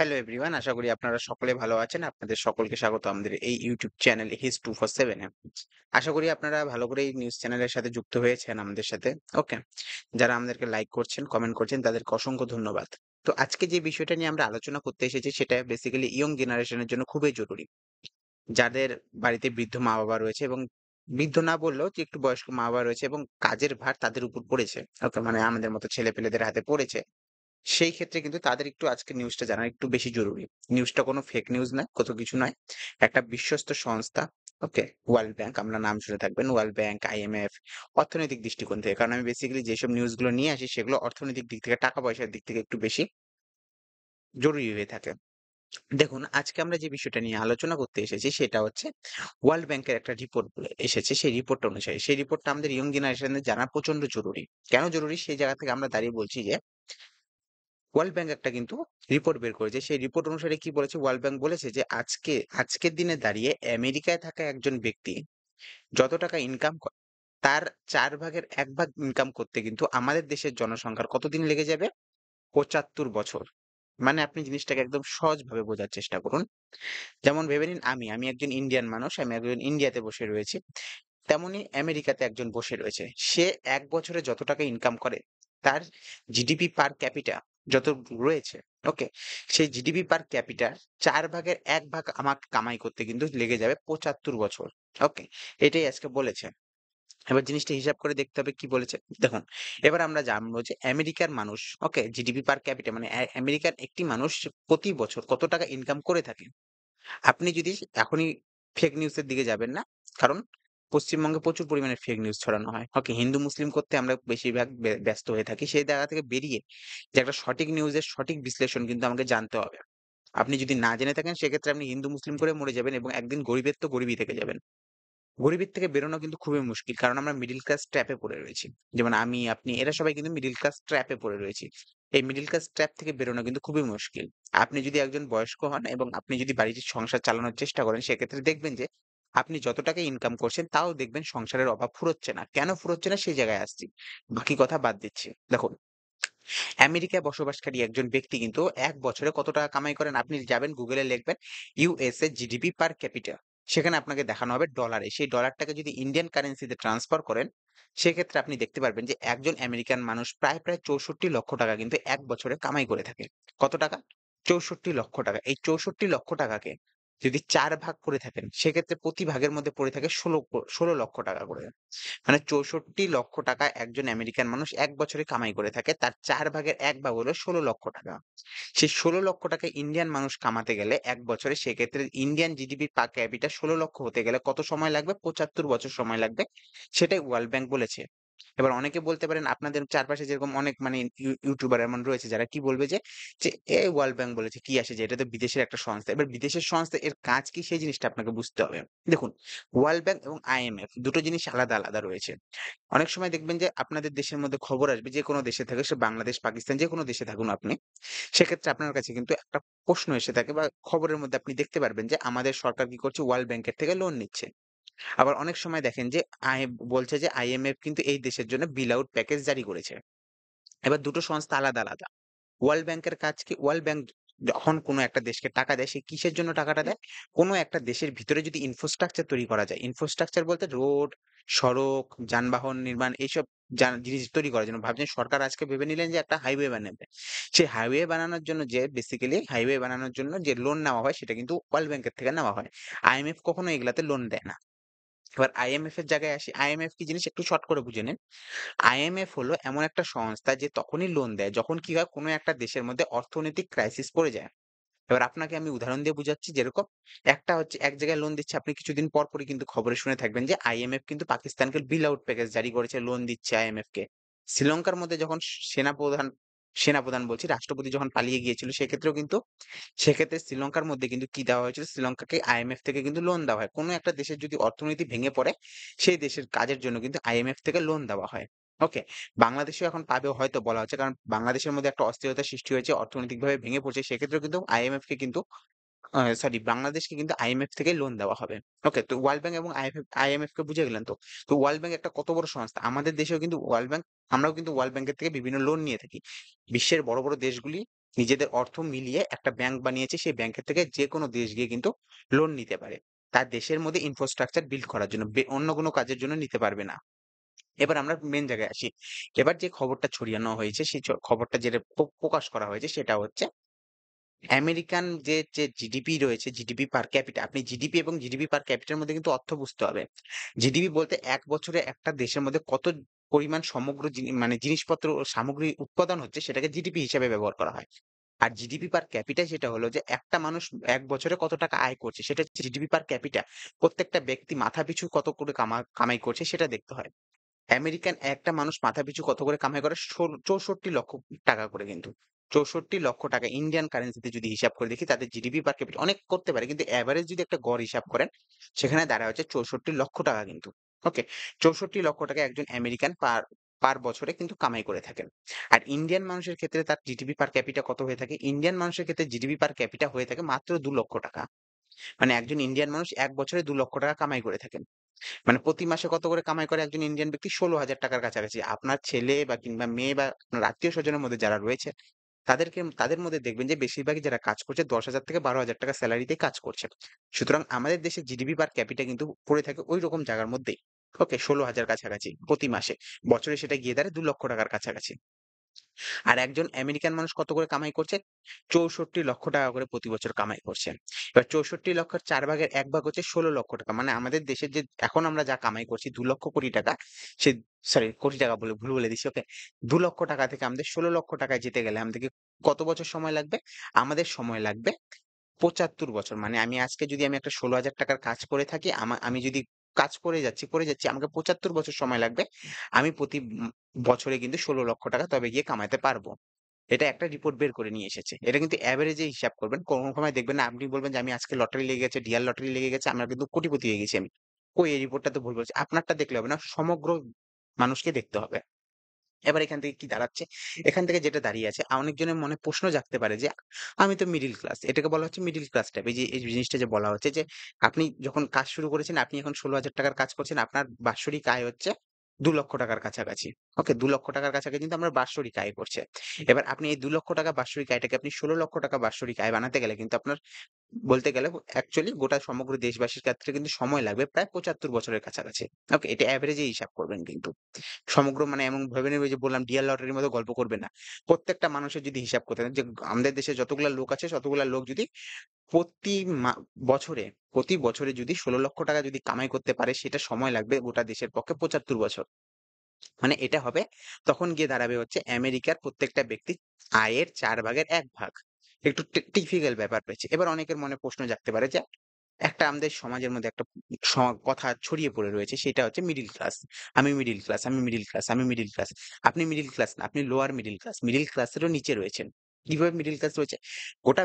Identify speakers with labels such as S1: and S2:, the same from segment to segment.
S1: Hello everyone, আশা করি আপনারা সকলে ভালো আছেন। আপনাদের সকলকে স্বাগত আমাদের এই ইউটিউব চ্যানেল হিজ 247 এ। আশা করি আপনারা ভালো করে এই নিউজ চ্যানেলের সাথে যুক্ত হয়েছেন আমাদের সাথে। ওকে। যারা আমাদেরকে লাইক করছেন, কমেন্ট করছেন তাদেরকে অসংখ্য ধন্যবাদ। তো আজকে যে বিষয়টা নিয়ে আমরা আলোচনা করতে এসেছি সেটা বেসিক্যালি ইয়ং জেনারেশনের জন্য খুবই জরুরি। যাদের বাড়িতে বৃদ্ধ মা-বাবা রয়েছে এবং বৃদ্ধ না বললেও যে একটু বয়স্ক মা-বাবা রয়েছে এবং কাজের ভার তাদের উপর পড়েছে। ওকে, মানে আমাদের মতো ছেলেপেলেদের হাতে পড়েছে। সেই ক্ষেত্রে কিন্তু তাদের একটু আজকে নিউজটা জানা একটু বেশি জরুরি। নিউজটা কোনো ফেক নিউজ নয়, কত কিছু নয়। একটা বিশ্বস্ত সংস্থা, ওকে? ওয়ার্ল্ড ব্যাংক, আপনার নাম শুনে থাকবেন। ওয়ার্ল্ড ব্যাংক, আইএমএফ, অর্থনৈতিক দৃষ্টিকোণ থেকে। কারণ আমি বেসিক্যালি যেসব নিউজগুলো নিয়ে আসি সেগুলো অর্থনৈতিক দিক থেকে, টাকা পয়সার দিক থেকে একটু বেশি জরুরি হয়ে থাকে। দেখুন, আজকে আমরা যে বিষয়টা নিয়ে আলোচনা করতে এসেছি সেটা হচ্ছে ওয়ার্ল্ড ব্যাংকের একটা রিপোর্ট এসেছে। সেই রিপোর্ট অনুসারে সেই রিপোর্টটা আমাদের ইয়ং জেনারেশনের জানা প্রচন্ড জরুরি। কেন জরুরি? সেই জায়গা থেকে আমরা দাঁড়িয়ে বলছি যে ওয়ার্ল্ড ব্যাংক একটা কিন্তু রিপোর্ট বের করেছে। সেই রিপোর্ট অনুসারে কি বলেছে? ওয়ার্ল্ড ব্যাংক বলেছে যে আজকের দিনে দাঁড়িয়ে আমেরিকায় থাকা একজন ব্যক্তি যত টাকা ইনকাম করে তার ৪ ভাগের ১ ভাগ ইনকাম করতে কিন্তু আমাদের দেশের জনসংখ্যার কতদিন লেগে যাবে? ৭৫ বছর। মানে আপনি জিনিসটাকে একদম সহজভাবে বোঝার চেষ্টা করুন। যেমন ভেবে নিন আমি একজন ইন্ডিয়ান মানুষ, আমি একজন ইন্ডিয়াতে বসে রয়েছি। তেমনি আমেরিকাতে একজন বসে রয়েছে। সে ১ বছরে যত টাকা ইনকাম করে, তার জিডিপি পার ক্যাপিটা যত রয়েছে, ওকে? সেই জিডিপি পার ক্যাপিটার ৪ ভাগের ১ ভাগ আমাকে কামাই করতে কিন্তু লেগে যাবে ৭৫ বছর। ওকে? এটাই আজকে বলেছে। এবার জিনিসটা হিসাব করে দেখতে হবে কি বলেছে। দেখুন, এবার আমরা জানবো যে আমেরিকার মানুষ, ওকে? জিডিপি পার ক্যাপিটা মানে আমেরিকার একটি মানুষ প্রতি বছর কত টাকা ইনকাম করে থাকে। আপনি যদি এখনই ফেক নিউজের দিকে যাবেন না। কারণ পশ্চিমবঙ্গে প্রচুর পরিমাণে ফেক নিউজ ছড়ানো হয়। ওকে, হিন্দু মুসলিম করতে আমরা বেশিরভাগ ব্যস্ত হয়ে থাকি। সেই জায়গা থেকে বেরিয়ে যে একটা সঠিক নিউজের সঠিক বিশ্লেষণ কিন্তু আমাকে জানতে হবে। আপনি যদি না জেনে থাকেন সেক্ষেত্রে আপনি হিন্দু মুসলিম করে মরে যাবেন এবং একদিন গরিবের তো গরিবই থেকে যাবেন। গরিবের থেকে বেরোনো কিন্তু খুবই মুশকিল। কারণ আমরা মিডল ক্লাস ট্র্যাপে পড়ে রয়েছি। যেমন আমি, আপনি এরা সবাই কিন্তু মিডল ক্লাস ট্র্যাপে পড়ে রয়েছি। এই মিডল ক্লাস ট্র্যাপ থেকে বেরোনো কিন্তু খুবই মুশকিল। আপনি যদি একজন বয়স্ক হন এবং আপনি যদি বাড়ির সংসার চালানোর চেষ্টা করেন সেক্ষেত্রে দেখবেন যে আপনি যত টাকা ইনকাম করছেন তাও দেখবেন সংসারের অভাব ফুরোচ্ছে না। কেন ফুরোচ্ছে না সেই জায়গায় আসছি। বাকি কথা বাদ দিচ্ছি। দেখুন, আমেরিকায় বসবাসকারী একজন ব্যক্তি কিন্তু ১ বছরে কত টাকা কামাই করেন? আপনি যাবেন গুগলে লিখবেন ইউএসএ জিডিপি পার ক্যাপিটা। সেখানে আপনাকে দেখানো হবে ডলারে। সেই ডলারটাকে যদি ইন্ডিয়ান কারেন্সিতে ট্রান্সফার করেন, সেক্ষেত্রে আপনি দেখতে পারবেন যে একজন আমেরিকান মানুষ প্রায় ৬৪ লক্ষ টাকা কিন্তু ১ বছরে কামাই করে থাকে। কত টাকা? ৬৪ লক্ষ টাকা। এই ৬৪ লক্ষ টাকাকে যদি ৪ ভাগ করে থাকেন, সেক্ষেত্রে প্রতি ভাগের মধ্যে পড়ে থাকে ১৬ লক্ষ টাকা করে। মানে ৬৪ লক্ষ টাকা একজন আমেরিকান মানুষ ১ বছরে কামাই করে থাকে। তার ৪ ভাগের ১ ভাগ হলো ১৬ লক্ষ টাকা। সেই ১৬ লক্ষ টাকা ইন্ডিয়ান মানুষ কামাতে গেলে ১ বছরে সেক্ষেত্রে ইন্ডিয়ান জিডিপি পার ক্যাপিটা ১৬ লক্ষ হতে গেলে কত সময় লাগবে? ৭৫ বছর সময় লাগবে। সেটাই ওয়ার্ল্ড ব্যাংক বলেছে। এবার অনেকে বলতে পারেন আপনাদের চারপাশে যেরকম অনেক মানে ইউটিউবার এমন রয়েছে যারা কি বলবে যে ওয়ার্ল্ড ব্যাংক বলেছে কি আসে যায়? এটা তো বিদেশের একটা সংস্থা। এবার বিদেশের সংস্থা এর কাজ কি সেই জিনিসটা আপনাকে বুঝতে হবে। দেখুন, ওয়ার্ল্ড ব্যাংক এবং আইএমএফ দুটো জিনিস আলাদা রয়েছে। অনেক সময় দেখবেন যে আপনাদের দেশের মধ্যে খবর আসবে যেকোনো দেশে থেকে সে বাংলাদেশ, পাকিস্তান যেকোনো দেশে থাকুন আপনি। সেক্ষেত্রে আপনার কাছে কিন্তু একটা প্রশ্ন এসে থাকে বা খবরের মধ্যে আপনি দেখতে পারবেন যে আমাদের সরকার কি করছে ওয়ার্ল্ড ব্যাংকের থেকে লোন নিচ্ছে। আবার অনেক সময় দেখেন যে বলছে যে আইএমএফ কিন্তু এই দেশের জন্য বিল আউট প্যাকেজ জারি করেছে। এবার দুটো সংস্থা আলাদা। ওয়ার্ল্ড ব্যাংকের কাজ কি? ওয়ার্ল্ড ব্যাংক যখন কোনো একটা দেশকে টাকা দেয়, সে কিসের জন্য টাকাটা দেয়? কোনো একটা দেশের ভিতরে যদি ইনফ্রাস্ট্রাকচার তৈরি করা যায়। ইনফ্রাস্ট্রাকচার বলতে রোড, সড়ক, যানবাহন নির্মাণ এইসব জিনিস তৈরি করার জন্য। ভাবছেন সরকার আজকে ভেবে নিলেন যে একটা হাইওয়ে বানাবে। সেই হাইওয়ে বানানোর জন্য যে বেসিক্যালি হাইওয়ে বানানোর জন্য যে লোন নেওয়া হয় সেটা কিন্তু ওয়ার্ল্ড ব্যাংকের থেকে নেওয়া হয়। আইএমএফ কখনো এগুলাতে লোন দেয় না। এবার আইএমএফ এর জায়গায় আসি। আইএমএফ কি জিনিস একটু শর্ট করে বুঝে নিন। আইএমএফ হলো এমন একটা সংস্থা যে তখনই লোন দেয় যখন কি হয় কোনো একটা দেশের মধ্যে অর্থনৈতিক ক্রাইসিস পড়ে যায়। এবার আপনাকে আমি উদাহরণ দিয়ে বুঝাচ্ছি যেরকম একটা হচ্ছে এক জায়গায় লোন দিচ্ছে আপনি কিছুদিন পরই কিন্তু খবরে শুনে থাকবেন যে আইএমএফ কিন্তু পাকিস্তানকে বিল আউট প্যাকেজ জারি করেছে, লোন দিচ্ছে আইএমএফ কে। শ্রীলঙ্কার মধ্যে যখন সেনাপ্রধান সেনাপ্রধান বলছি রাষ্ট্রপতি যখন পালিয়ে গিয়েছিল সেক্ষেত্রেও কিন্তু সেক্ষেত্রে শ্রীলঙ্কার মধ্যে কিন্তু কি দেওয়া হয়েছিল? শ্রীলঙ্কাকে আইএমএফ থেকে কিন্তু লোন দেওয়া হয়। কোনো একটা দেশের যদি অর্থনীতি ভেঙে পড়ে, সেই দেশের কাজের জন্য কিন্তু আইএমএফ থেকে লোন দেওয়া হয়। ওকে? বাংলাদেশেও এখন পাবে হয়তো বলা হচ্ছে। কারণ বাংলাদেশের মধ্যে একটা অস্থিরতা সৃষ্টি হয়েছে, অর্থনৈতিকভাবে ভেঙে পড়ছে। সেক্ষেত্রেও কিন্তু আইএমএফ কে কিন্তু সরি বাংলাদেশকে কিন্তু আইএমএফ থেকে লোন দেওয়া হবে। ওকে? তো ওয়ার্ল্ড ব্যাংক এবং আইএমএফ কে বুঝে গেলেন তো? তো ওয়ার্ল্ড ব্যাংক একটা কত বড় সংস্থা। আমাদের দেশেও কিন্তু ওয়ার্ল্ড ব্যাংক আমরাও কিন্তু ওয়ার্ল্ড ব্যাংকের থেকে বিভিন্ন লোন নিয়ে থাকি। বিশ্বের বড় দেশগুলি নিজেদের অর্থ মিলিয়ে একটা ব্যাংক বানিয়েছে। সেই ব্যাংকের থেকে যেকোনো দেশ গিয়ে কিন্তু লোন নিতে পারে। তার দেশের মধ্যে ইনফ্রাস্ট্রাকচার বিল্ড করার জন্য। অন্য কোনো কাজের জন্য নিতে পারবে না। এবার আমরা মেইন জায়গায় আসি। এবার যে খবরটা ছড়িয়ানো হয়েছে সেই খবরটা যেটা প্রকাশ করা হয়েছে সেটা হচ্ছে আমেরিকান যে জিডিপি রয়েছে, জিডিপি পার ক্যাপিটা, আপনি জিডিপি এবং জিডিপি পার ক্যাপিটার মধ্যে কিন্তু অর্থ বুঝতে হবে। জিডিপি বলতে এক বছরে একটা দেশের মধ্যে কত পরিমাণ সমগ্র মানে জিনিসপত্র ও সামগ্রী উৎপাদন হচ্ছে সেটাকে জিডিপি হিসাবে ব্যবহার করা হয়। আর জিডিপি পার ক্যাপিটা যেটা হলো যে একটা মানুষ এক বছরে কত টাকা আয় করছে সেটা হচ্ছে জিডিপি পার ক্যাপিটা। প্রত্যেকটা ব্যক্তি মাথাপিছু কত করে কামাই করছে সেটা দেখতে হয়। আমেরিকান একটা মানুষ মাথাপিছু কত করে কামাই করে? ৬৪ লক্ষ টাকা করে কিন্তু। ৬৪ লক্ষ টাকা ইন্ডিয়ান কারেন্সিতে যদি হিসাব করে দেখি তাদের জিডিপি পার ক্যাপিটা অনেক করতে পারে। কিন্তু এভারেজ যদি একটা গড় হিসাব করেন সেখানে দাঁড়ায় হচ্ছে ৬৪ লক্ষ টাকা কিন্তু। ওকে? ৬৪ লক্ষ টাকা একজন আমেরিকান পার পার বছরে কিন্তু কামাই করে থাকেন। আর ইন্ডিয়ান মানুষের ক্ষেত্রে তার জিডিপি পার ক্যাপিটা কত হয়ে থাকে? ইন্ডিয়ান মানুষের ক্ষেত্রে জিডিপি পার ক্যাপিটা হয়ে থাকে মাত্র ২ লক্ষ টাকা। মানে একজন ইন্ডিয়ান মানুষ এক বছরে ২ লক্ষ টাকা কামাই করে থাকেন। মানে প্রতি মাসে কত করে কামাই করে একজন ইন্ডিয়ান ব্যক্তি? ১৬,০০০ টাকার কাছাকাছি। আপনার ছেলে বা কিংবা মেয়ে বা আপনার আত্মীয়স্বজনের মধ্যে যারা রয়েছে, তাদের মধ্যে দেখবেন যে বেশিরভাগই যারা কাজ করছে ১০,০০০ থেকে ১২,০০০ টাকা সেলারিতেই কাজ করছে। সুতরাং আমাদের দেশের জিডিপি পার ক্যাপিটা কিন্তু পড়ে থাকে ঐরকম জায়গার মধ্যেই। ওকে? ১৬,০০০ কাছাকাছি প্রতি মাসে। বছরে সেটা গিয়ে দাঁড়ায় ২ লক্ষ টাকার কাছাকাছি। আর একজন আমেরিকান মানুষ কত করে কামাই করছে? ৬৪ লক্ষ টাকা করে প্রতি বছর কামাই করছে। এবার ৬৪ লক্ষের ৪ ভাগের ১ ভাগ হচ্ছে ১৬ লক্ষ টাকা। মানে আমাদের দেশের যে এখন আমরা যা কামাই করছি ২ লক্ষ কোটি টাকা, সে সরি কোটি টাকা বলে ভুল বলে দিচ্ছি। ওকে? ২ লক্ষ টাকা থেকে আমাদের ১৬ লক্ষ টাকায় যেতে গেলে আমাদেরকে কত বছর সময় লাগবে? আমাদের সময় লাগবে ৭৫ বছর। মানে আমি একটা ১৬,০০০ টাকার কাজ করে থাকি, আমি যদি কাজ করে যাচ্ছি আমাকে ৭৫ বছর সময় লাগবে। আমি প্রতি বছরে কিন্তু ১৬ লক্ষ টাকা তবে গিয়ে কামাইতে পারবো। এটা একটা রিপোর্ট বের করে নিয়ে এসেছে। এটা কিন্তু এভারেজে হিসাব করবেন। কোনো সময় দেখবেন না আপনি বলবেন যে, "আমি আজকে লটারি লেগে গেছে, ডিয়ার লটারি লেগে গেছে, আমার কিন্তু কোটিপতি হয়ে গেছি আমি।" কই এই রিপোর্টটা তো ভুল বলছে। আপনারটা দেখলে হবে না, সমগ্র মানুষকে দেখতে হবে। এবার এখান থেকে কি দাঁড়াচ্ছে? এখান থেকে যেটা দাঁড়িয়ে আছে অনেকজনের মনে প্রশ্ন জাগতে পারে যে, "আমি তো মিডল ক্লাস।" এটাকে বলা হচ্ছে মিডল ক্লাস টাইপ। এই জিনিসটা যে বলা হচ্ছে যে, আপনি যখন কাজ শুরু করেছেন, আপনি এখন ১৬,০০০ টাকার কাজ করছেন। আপনার বাৎসরিক আয় হচ্ছে ২ লক্ষ টাকার কাছাকাছি। ওকে? ২ লক্ষ টাকার কাছাকাছি কিন্তু আমরা বাৎসরিক আয় করছে। এবার আপনি এই ২ লক্ষ টাকা বাৎসরিক আয়টাকে আপনি ১৬ লক্ষ টাকা বাৎসরিক আয় বানাতে গেলে কিন্তু আপনার বলতে গেলে অ্যাকচুয়ালি গোটা সমগ্র দেশবাসীর ক্ষেত্রে কিন্তু সময় লাগবে প্রায় ৭৫ বছরের কাছাকাছি। ওকে? এটা এভারেজে হিসাব করবেন কিন্তু। সমগ্র মানে এমন ভেবে নেবে যে বললাম ডিয়ার লটারির মতো গল্প করবেন না। প্রত্যেকটা মানুষের যদি হিসাব করতে হয় যে আমাদের দেশে যতগুলা লোক আছে ততগুলা লোক যদি প্রতি মা বছরে প্রতি বছরে যদি ১৬ লক্ষ টাকা যদি কামাই করতে পারে সেটা সময় লাগবে গোটা দেশের পক্ষে ৭৫ বছর। মানে এটা হবে তখন গিয়ে দাঁড়াবে হচ্ছে আমেরিকার প্রত্যেকটা ব্যক্তির আয়ের ৪ ভাগের ১ ভাগ। একটু টিপিক্যাল ব্যাপার রয়েছে। এবার অনেকের মনে প্রশ্ন জাগতে পারে যে একটা আমাদের সমাজের মধ্যে একটা স কথা ছড়িয়ে পড়ে রয়েছে সেটা হচ্ছে মিডল ক্লাস। আমি মিডল ক্লাস, আমি মিডল ক্লাস, আমি মিডল ক্লাস। আপনি মিডল ক্লাস না, আপনি লোয়ার মিডল ক্লাস। মিডল ক্লাসেরও নিচে রয়েছেন। কিভাবে মিডল ক্লাস রয়েছে? গোটা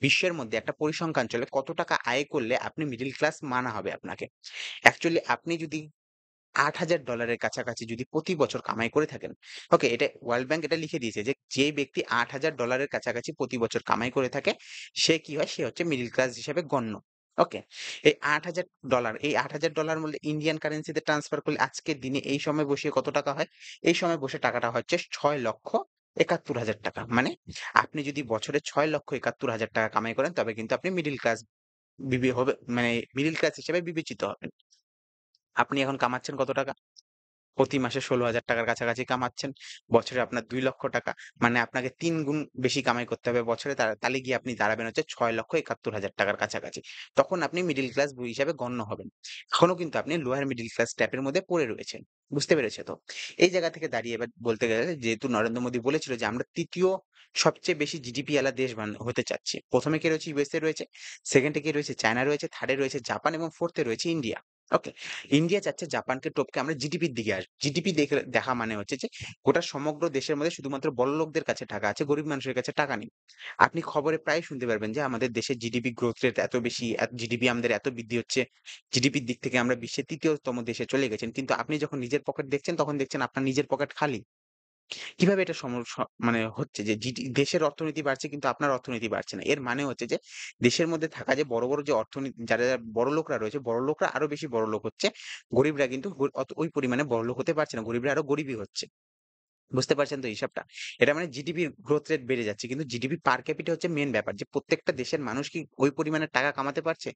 S1: বিশ্বের মধ্যে একটা পরিসংখ্যান চলে কত টাকা আয় করলে আপনি মিডল ক্লাস মানা হবে আপনাকে। অ্যাকচুয়ালি আপনি যদি $৮,০০০ এর কাছাকাছি যদি প্রতি বছর কামাই করে থাকেন, ওকে? এটা ওয়ার্ল্ড ব্যাংক এটা লিখে দিয়েছে যে, যে ব্যক্তি $৮,০০০ এর কাছাকাছি প্রতি বছর কামাই করে থাকে, সে কি হয়? সে হচ্ছে মিডল ক্লাস হিসেবে গণ্য। ওকে? এই $৮,০০০ মূল্যে ইন্ডিয়ান কারেন্সিতে ট্রান্সফার করলে আজকের দিনে এই সময় বসিয়ে কত টাকা হয়? এই সময় বসে টাকাটা হচ্ছে ৳৬,৭১,০০০ মানে আপনি যদি বছরে ৳৬,৭১,০০০ কামাই করেন তবে কিন্তু আপনি মিডল ক্লাস মানে মিডল ক্লাস হিসেবে বিবেচিত হবেন। আপনি এখন কামাচ্ছেন কত টাকা? প্রতি মাসে ১৬,০০০ টাকার কাছাকাছি কামাচ্ছেন। বছরে আপনার ২ লক্ষ টাকা। মানে আপনাকে ৩ গুণ বেশি কামাই করতে হবে বছরে। তাহলে গিয়ে আপনি দাঁড়াবেন হচ্ছে ৬,৭১,০০০ টাকার কাছাকাছি। তখন আপনি মিডল ক্লাস হিসাবে গণ্য হবেন। এখনো কিন্তু আপনি লোয়ার মিডল ক্লাস ট্যাপের মধ্যে পড়ে রয়েছেন। বুঝতে পেরেছে তো? এই জায়গা থেকে দাঁড়িয়ে এবার বলতে গেলে যেহেতু নরেন্দ্র মোদী বলেছিল যে আমরা ৩য় সবচেয়ে বেশি জিডিপি আলা দেশ হতে চাচ্ছি। ১ম এ কে রয়েছে? ইউএসএ রয়েছে। 2nd এ কে রয়েছে? চায়না রয়েছে। 3rd এ রয়েছে জাপান এবং 4th এ রয়েছে ইন্ডিয়া। ওকে? ইন্ডিয়া চাচ্ছে জাপানকে টপকে আমরা জিডিপির দিকে আসবো। জিডিপি দেখা মানে হচ্ছে যে গোটা সমগ্র দেশের মধ্যে শুধুমাত্র বড়লোকদের কাছে টাকা আছে, গরিব মানুষের কাছে টাকা নেই। আপনি খবরে প্রায়ই শুনতে পারবেন যে আমাদের দেশের জিডিপি গ্রোথ রেট এত বেশি, জিডিপি আমাদের এত বৃদ্ধি হচ্ছে। জিডিপির দিক থেকে আমরা বিশ্বের ৩য় তম দেশে চলে গেছেন। কিন্তু আপনি যখন নিজের পকেট দেখছেন তখন দেখছেন আপনার নিজের পকেট খালি। কিভাবে এটা মানে হচ্ছে যে দেশের অর্থনীতি বাড়ছে কিন্তু আপনার অর্থনীতি বাড়ছে না। এর মানে হচ্ছে যে দেশের মধ্যে থাকা যে বড় যে যারা বড়লোকরা রয়েছে, বড়লোকরা আরো বেশি বড়লোক হচ্ছে। গরিবরা কিন্তু ওই পরিমাণে বড়লোক হতে পারছে না। গরিবরা আরো গরিবই হচ্ছে। বুঝতে পারছেন তো হিসাবটা? এটা মানে জিডিপির গ্রোথ রেট বেড়ে যাচ্ছে। কিন্তু জিডিপি পার ক্যাপিটা হচ্ছে মেইন ব্যাপার যে প্রত্যেকটা দেশের মানুষ কি ওই পরিমাণে টাকা কামাতে পারছে?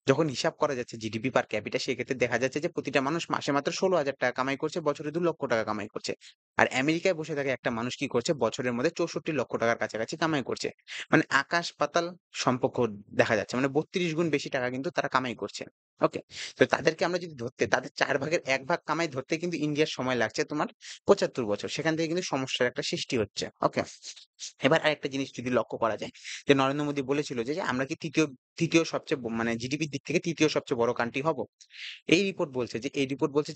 S1: যখন হিসাব করা যাচ্ছে জিডিপি পার ক্যাপিটা সেক্ষেত্রে দেখা যাচ্ছে যে প্রতিটা মানুষ মাসে মাত্র ৳১৬,০০০ কামাই করছে, বছরে ৳২,০০,০০০ কামাই করছে। আর আমেরিকায় বসে থাকা একটা মানুষ কি করছে? বছরের মধ্যে ৳৬৪,০০,০০০ কাছাকাছি কামাই করছে। মানে আকাশ-পাতাল সম্পর্ক দেখা যাচ্ছে। মানে ৩২ গুণ বেশি টাকা কিন্তু তারা কামাই করছে। ওকে? তো তাদেরকে আমরা যদি ধরতে তাদের ৪ ভাগের ১ ভাগ কামাই ধরতে কিন্তু ইন্ডিয়ার সময় লাগছে তোমার ৭৫ বছর। সেখান থেকে কিন্তু সমস্যার একটা সৃষ্টি হচ্ছে। ওকে? এবার আরেকটা জিনিস যদি লক্ষ্য করা যায় যে নরেন্দ্র মোদী বলেছিল যে আমরা কি ৩য় সবচেয়ে মানে জিডিপির দিক থেকে ৩য় সবচেয়ে বড় কান্ট্রি হব? এই রিপোর্ট বলছে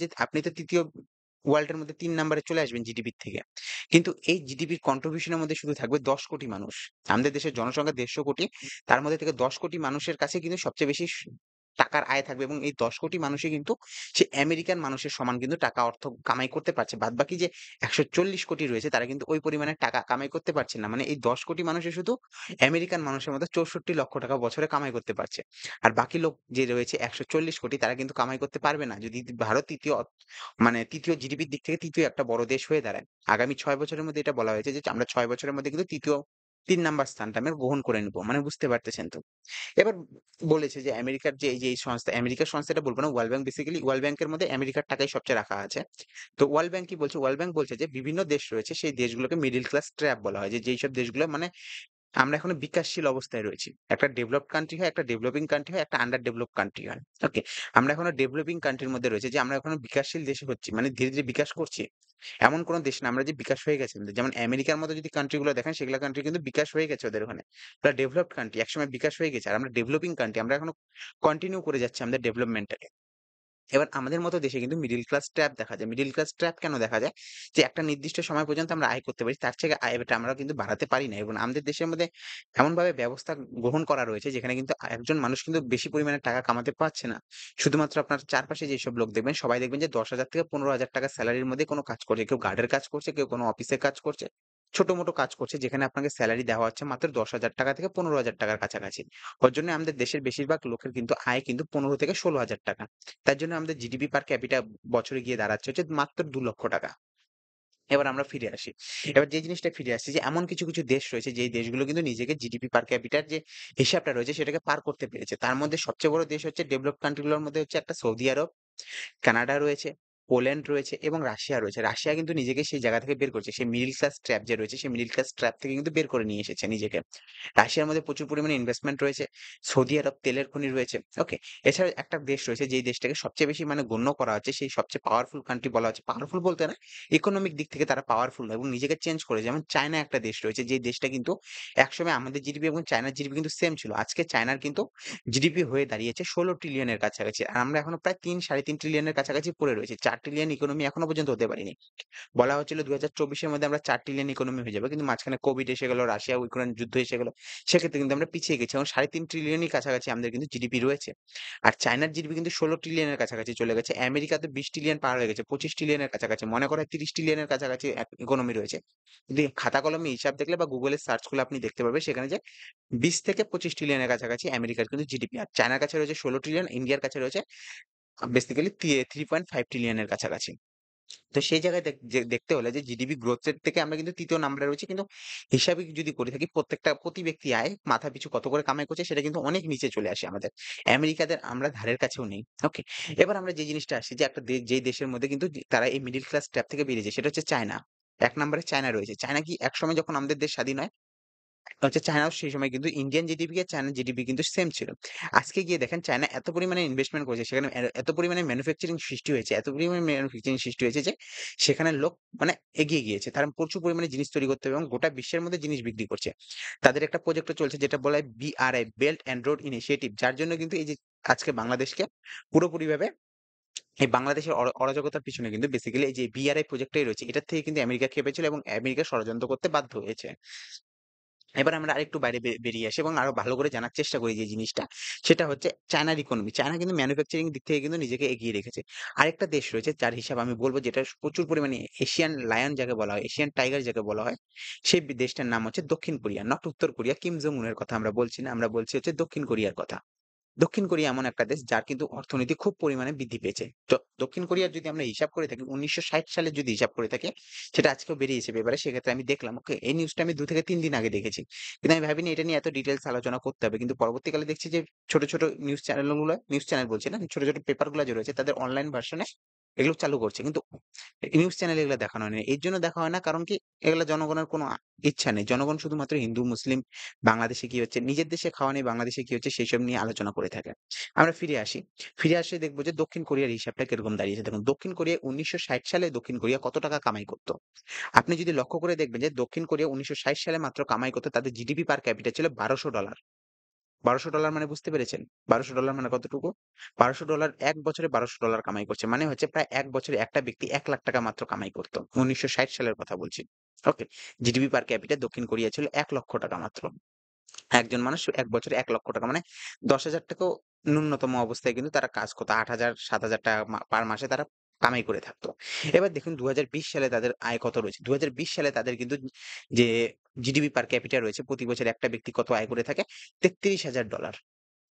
S1: যে আপনি তো ৩য় ওয়ার্ল্ড এর মধ্যে ৩ নাম্বারে চলে আসবেন জিডিপির থেকে। কিন্তু এই জিডিপির কন্ট্রিবিউশন এর মধ্যে শুধু থাকবে ১০ কোটি মানুষ। আমাদের দেশের জনসংখ্যা ১৫০ কোটি। তার মধ্যে থেকে ১০ কোটি মানুষের কাছে কিন্তু সবচেয়ে বেশি টাকার আয় থাকবে এবং এই ১০ কোটি মানুষই কিন্তু সে আমেরিকান মানুষের সমান কিন্তু টাকা অর্থ কামাই করতে পারছে। বাদবাকি যে ১৪০ কোটি রয়েছে তারা কিন্তু ওই পরিমাণে টাকা কামাই করতে পারছে না। মানে এই ১০ কোটি মানুষই শুধু আমেরিকান মানুষের মতো ৬৪,০০,০০০ টাকা বছরে কামাই করতে পারছে। আর বাকি লোক যে রয়েছে ১৪০ কোটি তারা কিন্তু কামাই করতে পারবে না। যদি ভারত ৩য় জিডিপির দিক থেকে ৩য় একটা বড় দেশ হয়ে দাঁড়ায়। আগামী ৬ বছরের মধ্যে এটা বলা হয়েছে যে আমরা ৬ বছরের মধ্যে কিন্তু ৩ নাম্বার স্থানটা আমরা গ্রহণ করে নিব। মানে বুঝতে পারতেছেন তো? এবার বলেছে যে আমেরিকার যে এই সংস্থা, আমেরিকার সংস্থাটা বলব না, ওয়ার্ল্ড ব্যাংক বেসিক্যালি ওয়ার্ল্ড ব্যাংকের মধ্যে আমেরিকার টাকাই সবচেয়ে রাখা আছে। তো ওয়ার্ল্ড ব্যাংক কি বলছে? ওয়ার্ল্ড ব্যাংক বলছে যে বিভিন্ন দেশ রয়েছে সেই দেশগুলোকে মিডল ক্লাস ট্র্যাপ বলা হয়। যে যেইসব দেশগুলো মানে আমরা এখনো বিকাশশীল অবস্থায় রয়েছি। একটা ডেভেলপড কান্ট্রি হয়, একটা ডেভেলপিং কান্ট্রি হয়, একটা আন্ডার ডেভেলপড কান্ট্রি হয়। ওকে? আমরা এখনো ডেভেলপিং কান্ট্রির মধ্যে রয়েছি যে আমরা এখনো বিকাশশীল দেশে হচ্ছি। মানে ধীরে, ধীরে বিকাশ করছি। এমন কোন দেশ না আমরা যে বিকাশ হয়ে গেছে। যেমন আমেরিকার মতো যদি কান্ট্রি গুলো দেখেন সেগুলা কান্ট্রি কিন্তু বিকাশ হয়ে গেছে ওদের ওখানে। ওরা ডেভেলপড কান্ট্রি একসময় বিকাশ হয়ে গেছে। আর আমরা ডেভেলপিং কান্ট্রি আমরা এখনো কন্টিনিউ করে যাচ্ছি আমাদের ডেভেলপমেন্টটাকে। এবার আমাদের মতো দেশে কিন্তু মিডল ক্লাস ট্র্যাপ দেখা যায়। মিডল ক্লাস ট্র্যাপ কেন দেখা যায়? যে একটা নির্দিষ্ট সময় পর্যন্ত আমরা আয় করতে পারি। তার থেকে আয়টা আমরা কিন্তু বাড়াতে পারি না। এবং আমাদের দেশের মধ্যে এমনভাবে ব্যবস্থা গ্রহণ করা রয়েছে যেখানে কিন্তু একজন মানুষ কিন্তু বেশি পরিমাণে টাকা কামাতে পারছে না। শুধুমাত্র আপনার চারপাশে যেসব লোক দেখবেন সবাই দেখবেন যে ১০,০০০ থেকে ১৫,০০০ টাকা সেলারির মধ্যে কোনো কাজ করছে। কেউ গার্ডের কাজ করছে, কেউ কোনো অফিসে কাজ করছে। ছোট-মোটো কাজ করছে যেখানে আপনাকে সেলারি দেওয়া হচ্ছে মাত্র ৳১০,০০০ থেকে ৳১৫,০০০ র কাছাকাছি। ওর জন্য আমাদের দেশের বেশিরভাগ লোকের কিন্তু আয় কিন্তু ১৫ থেকে ৳১৬,০০০। তার জন্য আমাদের জিডিপি পার ক্যাপিটা বছরে গিয়ে দাঁড়াচ্ছে হচ্ছে মাত্র ৳২,০০,০০০। এবার আমরা ফিরে আসি। এবার যে জিনিসটা ফিরে আসছি যে এমন কিছু, কিছু দেশ রয়েছে যেই দেশগুলো কিন্তু নিজেকে জিডিপি পার ক্যাপিটার যে হিসাবটা রয়েছে সেটাকে পার করতে পেরেছে। তার মধ্যে সবচেয়ে বড় দেশ হচ্ছে ডেভেলপড কান্ট্রি গুলোর মধ্যে হচ্ছে একটা সৌদি আরব, কানাডা রয়েছে, পোল্যান্ড রয়েছে এবং রাশিয়া রয়েছে। রাশিয়া কিন্তু নিজেকে সেই জায়গা থেকে বের করছে। সেই মিডল ক্লাস ট্র্যাপ যে রয়েছে, সেই মিডল ক্লাস ট্র্যাপ থেকে কিন্তু বের করে নিয়ে এসেছে নিজেকে। রাশিয়ার মধ্যে প্রচুর পরিমাণে ইনভেস্টমেন্ট রয়েছে। সৌদি আরব তেলের খনি রয়েছে। ওকে? এছাড়া একটা দেশ রয়েছে যেই দেশটাকে সবচেয়ে বেশি মানে গণ্য করা হচ্ছে, সেই সবচেয়ে পাওয়ারফুল কান্ট্রি বলা হচ্ছে। পাওয়ারফুল বলতে না, ইকোনমিক দিক থেকে তারা পাওয়ারফুল না এবং নিজেকে চেঞ্জ করে। যেমন চায়না একটা দেশ রয়েছে, যেই দেশটা কিন্তু একসময় আমাদের জিডিপি এবং চায়নার জিডিপি কিন্তু সেম ছিল। আজকে চায়নার কিন্তু জিডিপি হয়ে দাঁড়িয়েছে ১৬ ট্রিলিয়নের কাছাকাছি। আর আমরা এখনো প্রায় ৩, ৩.৫ ট্রিলিয়নের কাছাকাছি পড়ে রয়েছি। ৪ ট্রিলিয়ন ইকোনমি এখনো পর্যন্ত হতে পারিনি। বলা হচ্ছিল ২০২৪ এর মধ্যে আমরা ৪ ট্রিলিয়ন ইকোনমি হয়ে যাবো। কিন্তু মাঝখানে কোভিড এসে গেল, রাশিয়া ইউক্রেন যুদ্ধ এসে গেল। সেক্ষেত্রে কিন্তু আমরা পিছিয়ে গেছি। এখন ৩.৫ ট্রিলিয়নই কাছাকাছি আমাদের কিন্তু জিডিপি রয়েছে। আর চায়নার জিডিপি কিন্তু ১৬ ট্রিলিয়নের কাছাকাছি চলে গেছে। আমেরিকা তো ২০ ট্রিলিয়ন পার হয়ে গেছে। ২৫ ট্রিলিয়নের কাছাকাছি। মনে করেন ৩০ ট্রিলিয়নের কাছাকাছি ইকোনমি রয়েছে। কিন্তু খাতা কলমে হিসাব দেখলে বা গুগলে সার্চ করলে আপনি দেখতে পারবেন সেখানে যে ২০ থেকে ২৫ ট্রিলিয়নের কাছাকাছি আমেরিকার কিন্তু জিডিপি। আর চায়নার কাছে রয়েছে ১৬ ট্রিলিয়ন, ইন্ডিয়ার কাছে রয়েছে বেসিক্যালি ৩.৫ ট্রিলিয়নের কাছাকাছি। তো সেই জায়গায় দেখতে হলে যে জিডিপি গ্রোথ রেট থেকে আমরা কিন্তু ৩য় নাম্বারে রয়েছি। কিন্তু হিসাবে যদি করে থাকি প্রতি ব্যক্তি আয় মাথাপিছু কত করে কামাই করছে সেটা কিন্তু অনেক নিচে চলে আসে আমাদের। আমেরিকাদের আমরা ধারের কাছেও নেই। ওকে? এবার আমরা যে জিনিসটা আসি যে একটা যেই দেশের মধ্যে কিন্তু তারা এই মিডল ক্লাস ট্র্যাপ থেকে বেরিয়ে যায় সেটা হচ্ছে চায়না। ১ নম্বরে চায়না রয়েছে। চায়না কি একসময় যখন আমাদের দেশ স্বাধীন হয় হচ্ছে চায়নাও সেই সময় কিন্তু ইন্ডিয়ান জিডিপি আর চায়নার জিডিপি কিন্তু সেম ছিল। আজকে গিয়ে দেখেন চায়না এত পরিমাণে ইনভেস্টমেন্ট করেছে সেখানে এত পরিমাণে ম্যানুফ্যাকচারিং সৃষ্টি হয়েছে, এত পরিমাণে ম্যানুফ্যাকচারিং সৃষ্টি হয়েছে যে সেখানের লোক মানে এগিয়ে গিয়েছে। তারা প্রচুর পরিমাণে জিনিস তৈরি করতে এবং গোটা বিশ্বের মধ্যে জিনিস বিক্রি করছে। তাদের একটা প্রজেক্ট চলছে যেটা বলা হয় BRI belt and road initiative যার জন্য কিন্তু এই যে আজকে বাংলাদেশকে পুরোপুরিভাবে এই বাংলাদেশের অরাজকতার পিছনে কিন্তু বেসিক্যালি এই যে BRI প্রজেক্টটাই রয়েছে। এটার থেকে কিন্তু আমেরিকা খেপেছিল এবং আমেরিকা ষড়যন্ত্র করতে বাধ্য হয়েছে। এবার আমরা আরেকটু বাইরে বেরিয়ে আসি এবং আরো ভালো করে জানার চেষ্টা করি যে জিনিসটা, সেটা হচ্ছে চায়নার ইকোনমি। চায়না কিন্তু ম্যানুফ্যাকচারিং দিক থেকে কিন্তু নিজেকে এগিয়ে রেখেছে। আরেকটা দেশ রয়েছে যার হিসাব আমি বলব যেটা প্রচুর পরিমাণে এশিয়ান লায়ন যাকে বলা হয়, এশিয়ান টাইগার যাকে বলা হয়, সেই দেশটার নাম হচ্ছে দক্ষিণ কোরিয়া। নট উত্তর কোরিয়া, কিম জং উনের কথা আমরা বলছি না, আমরা বলছি হচ্ছে দক্ষিণ কোরিয়ার কথা। দক্ষিণ কোরিয়া এমন একটা দেশ যার কিন্তু অর্থনীতি খুব পরিমাণে বৃদ্ধি পেয়েছে। তো দক্ষিণ কোরিয়ার যদি আমরা হিসাব করে থাকি ১৯৬০ সালে যদি হিসাব করে থাকি, সেটা আজকেও বেরিয়েছে পেপারে। সেক্ষেত্রে আমি দেখলাম, ওকে, এই নিউজটা আমি ২ থেকে ৩ দিন আগে দেখেছি। কিন্তু আমি ভাবিনি এটা নিয়ে এত ডিটেইলস আলোচনা করতে হবে। কিন্তু পরবর্তীকালে দেখছি যে ছোট, ছোট নিউজ চ্যানেল বলছি না, ছোট, ছোট পেপারগুলা যে রয়েছে তাদের অনলাইন ভার্শনে এগুলো চালু করছে। কিন্তু নিউজ চ্যানেলে এগুলা দেখানো হয় না। এর জন্য দেখা হয় না কারণ কি? এগুলা জনগণের কোনো ইচ্ছা নেই। জনগণ শুধুমাত্র হিন্দু, মুসলিম, বাংলাদেশে কি হচ্ছে, নিজের দেশে খাওয়া নেই, বাংলাদেশে কি হচ্ছে সেসব নিয়ে আলোচনা করে থাকে। আমরা ফিরে আসি। ফিরে আসলে দেখব যে দক্ষিণ কোরিয়ার হিসাবটা কিরকম দাঁড়িয়েছে। দেখুন দক্ষিণ কোরিয়া ১৯৬০ সালে দক্ষিণ কোরিয়া কত টাকা কামাই করত? আপনি যদি লক্ষ্য করে দেখবেন যে দক্ষিণ কোরিয়া ১৯৬০ সালে মাত্র কামাই করত, তাদের জিডিপি পার ক্যাপিটা ছিল $১২০০। $১২০০ মানে বুঝতে পেরেছেন? $১২০০ মানে কতটুকু? $১২০০ এক বছরে $১২০০ কামাই করছে। মানে হচ্ছে প্রায় এক বছরে একটা ব্যক্তি ৳১,০০,০০০ মাত্র কামাই করত। ১৯৬০ সালের কথা বলছি। ওকে? জিডিপি পার ক্যাপিটা দক্ষিণ কোরিয়া ছিল ৳১,০০,০০০ মাত্র। একজন মানুষ এক বছরে ৳১,০০,০০০ মানে ৳১০,০০০ ও ন্যূনতম অবস্থায় কিন্তু তারা কাজ করত। ৳৮,০০০, ৳৭,০০০ পার মাসে তারা কামাই করে থাকতো। এবার দেখুন ২০২০ সালে তাদের আয় কত রয়েছে। ২০২০ সালে তাদের কিন্তু যে জিডিপি পার ক্যাপিটা রয়েছে, প্রতি বছর একটা ব্যক্তি কত আয় করে থাকে? $৩৩,০০০।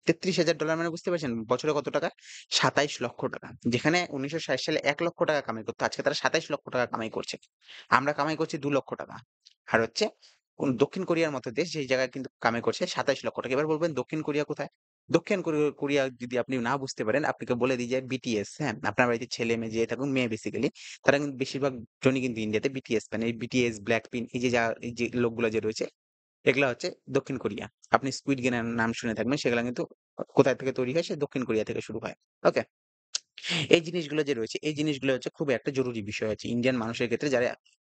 S1: $৩৩,০০০ মানে বুঝতে পারছেন বছরে কত টাকা? ৳২৭,০০,০০০। যেখানে ১৯৬০ সালে ৳১,০০,০০০ কামাই করত, আজকে তারা ৳২৭,০০,০০০ কামাই করছে। আমরা কামাই করছি ৳২,০০,০০০। আর হচ্ছে দক্ষিণ কোরিয়ার মতো দেশ যেই জায়গায় কিন্তু কামাই করছে ৳২৭,০০,০০০। এবার বলবেন দক্ষিণ কোরিয়া কোথায়? দক্ষিণ কোরিয়া যদি আপনি না বুঝতে পারেন, আপনাকে বলে দিই যে বিটিএস, হ্যাঁ? আপনার বাড়িতে ছেলে-মেয়ে যে থাকুক, মেয়ে বেসিক্যালি তারা কিন্তু বেশিরভাগ জনই কিন্তু ইন্ডিয়াতে বিটিএস ফ্যান। এই বিটিএস, ব্ল্যাকপিঙ্ক এই যে লোকগুলা যে রয়েছে, এগুলা হচ্ছে দক্ষিণ কোরিয়া। আপনি স্কুইড গেমের নাম শুনে থাকবেন, সেগুলা কিন্তু কোথায় থেকে তৈরি হয়? সে দক্ষিণ কোরিয়া থেকে শুরু হয়। ওকে? এই জিনিসগুলো যে রয়েছে, এই জিনিসগুলো হচ্ছে খুবই একটা জরুরি বিষয় হচ্ছে ইন্ডিয়ান মানুষের ক্ষেত্রে, যারা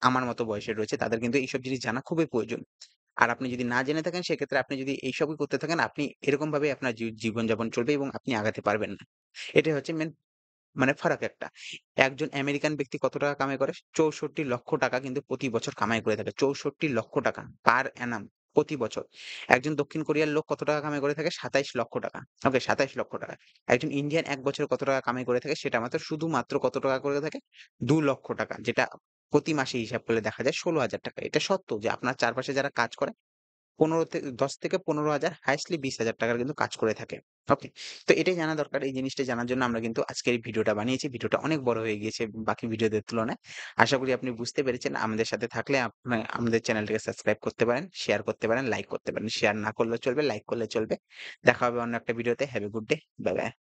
S1: আমার মতো বয়সের রয়েছে তাদের কিন্তু এইসব জিনিস জানা খুবই প্রয়োজন। আর আপনি যদি না জেনে থাকেন সেক্ষেত্রে আপনি যদি এইসবই করতে থাকেন, আপনি এরকমভাবে আপনার জীবনযাপন চলবে এবং আপনি আগাতে পারবেন না। এটাই হচ্ছে মেইন মানে ফারাক একটা। একজন আমেরিকান ব্যক্তি কত টাকা কামাই করে? ৳৬৪,০০,০০০ কিন্তু প্রতি বছর কামাই করে থাকে। ৳৬৪,০০,০০০ পার অ্যানাম প্রতি বছর। একজন দক্ষিণ কোরিয়ার লোক কত টাকা কামাই করে থাকে? ৳২৭,০০,০০০। ওকে, ৳২৭,০০,০০০। একজন ইন্ডিয়ান এক বছরে কত টাকা কামাই করে থাকে? সেটা মাত্র শুধুমাত্র কত টাকা করে থাকে? ৳২,০০,০০০, যেটা প্রতি মাসে হিসাব করলে দেখা যায় ৳১৬,০০০। এটা সত্য যে আপনার চারপাশে যারা কাজ করে ১০ থেকে ১৫,০০০, হাইয়েস্টলি ৳২০,০০০ র কিন্তু কাজ করে থাকে। ওকে? তো এটাই জানা দরকার। এই জিনিসটা জানার জন্য আমরা কিন্তু আজকের এই ভিডিওটা বানিয়েছি। ভিডিওটা অনেক বড় হয়ে গিয়েছে বাকি ভিডিওদের তুলনায়। আশা করি আপনি বুঝতে পেরেছেন। আমাদের সাথে থাকলে আমাদের চ্যানেলটিকে সাবস্ক্রাইব করতে পারেন, শেয়ার করতে পারেন, লাইক করতে পারেন। শেয়ার না করলেও চলবে, লাইক করলে চলবে। দেখা হবে অন্য একটা ভিডিওতে। Have a good day. Bye, by.